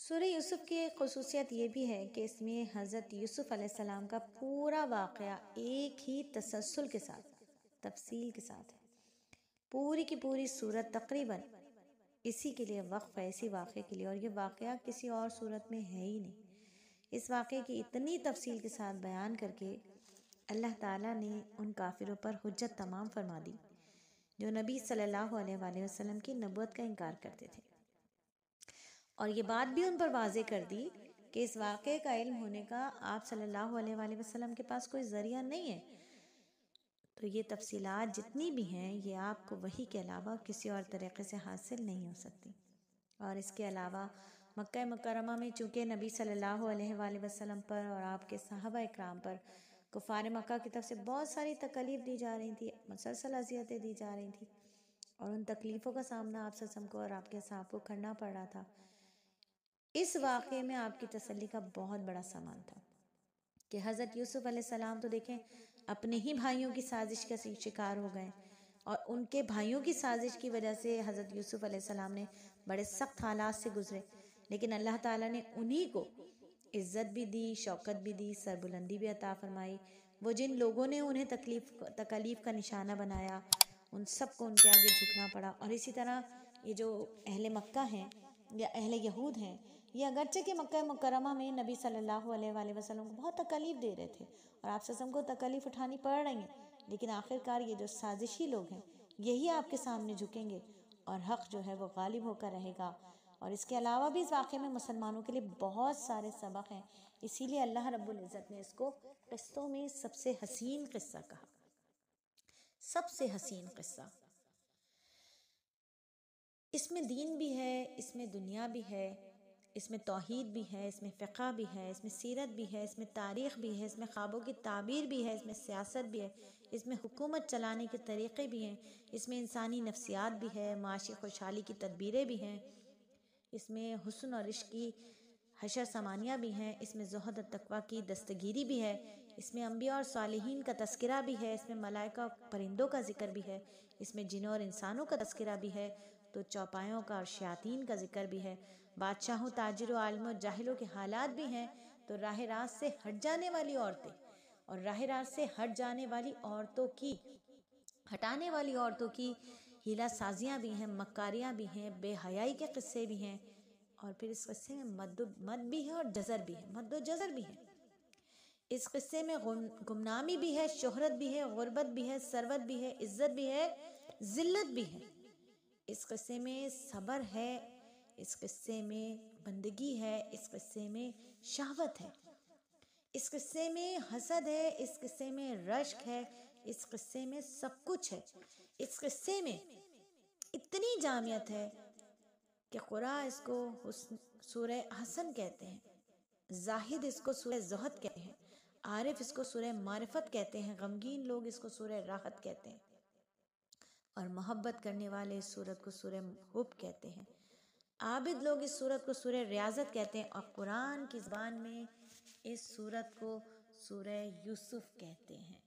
سورہ یوسف کی ایک خصوصیت یہ بھی ہے کہ اس میں حضرت یوسف علیہ السلام کا پورا واقعہ ایک ہی تسلسل کے ساتھ، تفصیل کے ساتھ ہے۔ پوری کی پوری سورت تقریباً اسی کے لیے وقف ہے، اسی واقعے کے لیے، اور یہ واقعہ کسی اور صورت میں ہے ہی نہیں۔ اس واقعے کی اتنی تفصیل کے ساتھ بیان کر کے اللہ تعالیٰ نے ان کافروں پر حجت تمام فرما دی جو نبی صلی اللہ علیہ وآلہ وسلم کی نبوت کا انکار کرتے تھے، اور یہ بات بھی ان پر واضح کر دی کہ اس واقعے کا علم ہونے کا آپ صلی اللہ علیہ وآلہ وسلم کے پاس کوئی ذریعہ نہیں ہے۔ تو یہ تفصیلات جتنی بھی ہیں یہ آپ کو وحی کے علاوہ کسی اور طریقے سے حاصل نہیں ہو سکتی۔ اور اس کے علاوہ مکہ مکرمہ میں چونکہ نبی صلی اللہ علیہ وآلہ وسلم پر اور آپ کے صحابہ اکرام پر کفار مکہ کی طرف سے بہت ساری تکالیف دی جا رہی تھی، مسلسل اذیتیں دی جا رہی تھیں، اور ان تکلیفوں کا سامنا آپ وسلم کو اور آپ کے اصحاب کو کرنا پڑ رہا تھا۔ اس واقعے میں آپ کی تسلی کا بہت بڑا سامان تھا کہ حضرت یوسف علیہ السلام تو دیکھیں اپنے ہی بھائیوں کی سازش کا شکار ہو گئے، اور ان کے بھائیوں کی سازش کی وجہ سے حضرت یوسف علیہ السلام نے بڑے سخت حالات سے گزرے، لیکن اللہ تعالیٰ نے انہی کو عزت بھی دی، شوکت بھی دی، سربلندی بھی عطا فرمائی۔ وہ جن لوگوں نے انہیں تکالیف کا نشانہ بنایا ان سب کو ان کے آگے جھکنا پڑا۔ اور اسی طرح یہ جو اہل مکہ ہیں یا اہل یہود ہیں، یہ اگرچہ کہ مکہ مکرمہ میں نبی صلی اللہ علیہ وآلہ وسلم کو بہت تکالیف دے رہے تھے اور آپ وسلم کو تکالیف اٹھانی پڑ رہی ہیں، لیکن آخرکار یہ جو سازشی لوگ ہیں یہی آپ کے سامنے جھکیں گے اور حق جو ہے وہ غالب ہو کر رہے گا۔ اور اس کے علاوہ بھی اس واقعے میں مسلمانوں کے لیے بہت سارے سبق ہیں، اسی لیے اللہ رب العزت نے اس کو قصوں میں سب سے حسین قصہ کہا، سب سے حسین قصہ۔ اس میں دین بھی ہے، اس میں دنیا بھی ہے، اس میں توحید بھی ہے، اس میں فقہ بھی ہے، اس میں سیرت بھی ہے، اس میں تاریخ بھی ہے، اس میں خوابوں کی تعبیر بھی ہے، اس میں سیاست بھی ہے، اس میں حکومت چلانے کے طریقے بھی ہیں، اس میں انسانی نفسیات بھی ہے، معاشی خوشحالی کی تدبیریں بھی ہیں، اس میں حسن اور عشق کی حشر ثمانیہ بھی ہیں، اس میں زہد و تقویٰ کی دستگیری بھی ہے، اس میں انبیاء اور صالحین کا تذکرہ بھی ہے، اس میں ملائکہ اور پرندوں کا ذکر بھی ہے، اس میں جنوں اور انسانوں کا تذکرہ بھی ہے، تو چوپایوں کا اور شیاطین کا ذکر بھی ہے، بادشاہوں، تاجروں، عالموں، جاہلوں کے حالات بھی ہیں، تو راہ راست سے ہٹ جانے والی عورتیں اور راہ راست سے ہٹ جانے والی عورتوں کی، ہٹانے والی عورتوں کی ہیلہ سازیاں بھی ہیں، مکاریاں بھی ہیں، بے حیائی کے قصے بھی ہیں، اور پھر اس قصے میں مد بھی ہے اور جزر بھی ہے، مد و جزر بھی ہے۔ اس قصے میں گمنامی بھی ہے، شہرت بھی ہے، غربت بھی ہے، ثروت بھی ہے، عزت بھی ہے، ذلت بھی ہے۔ اس قصے میں صبر ہے، اس قصے میں بندگی ہے، اس قصے میں شہوت ہے، اس قصے میں حسد ہے، اس قصے میں رشک ہے، اس قصے میں سب کچھ ہے۔ اس قصے میں اتنی جامعت ہے کہ قراء اس کو سورہ حسن کہتے ہیں، زاہد اس کو سورہ زہد کہتے ہیں، عارف اس کو سورہ معرفت کہتے ہیں، غمگین لوگ اس کو سورہ راحت کہتے ہیں، اور محبت کرنے والے اس سورت کو سورہ حب کہتے ہیں، عابد لوگ اس سورت کو سورہ ریاضت کہتے ہیں، اور قرآن کی زبان میں اس سورت کو سورہ یوسف کہتے ہیں۔